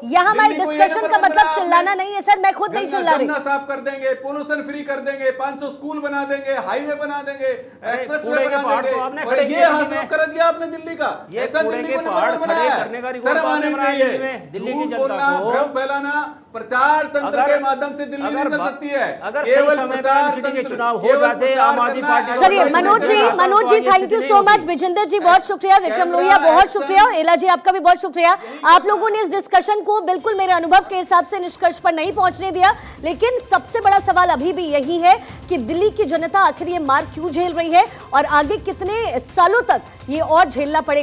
यहाँ हमारे डिस्कशन का मतलब चिल्लाना नहीं है सर, मैं खुद नहीं चिल्ला रही। साफ कर देंगे, पोल्यूशन फ्री कर देंगे, 500 स्कूल बना देंगे, हाईवे बना देंगे, एक्सप्रेस और ये हासिल कर दिया आपने दिल्ली का। ऐसा दिल्ली को नंबर 1 बनाया है। शर्म आनी चाहिए। झूठ बोलना, भ्रम फैलाना, प्रचार तंत्र के माध्यम से दिल्ली नहीं चल सकती है। केवल प्रचार तंत्र। चलिए Manoj ji thank you so much. Vijender ji बहुत शुक्रिया, विक्रम लोहिया बहुत शुक्रिया, एला जी आपका भी बहुत शुक्रिया। आप लोगों ने इस डिस्कशन को बिल्कुल मेरे अनुभव के हिसाब से निष्कर्ष पर नहीं पहुंचने दिया, लेकिन सबसे बड़ा सवाल अभी भी यही है कि दिल्ली की जनता आखिर ये मार क्यों झेल रही है और आगे कितने सालों तक ये और झेलना पड़ेगा।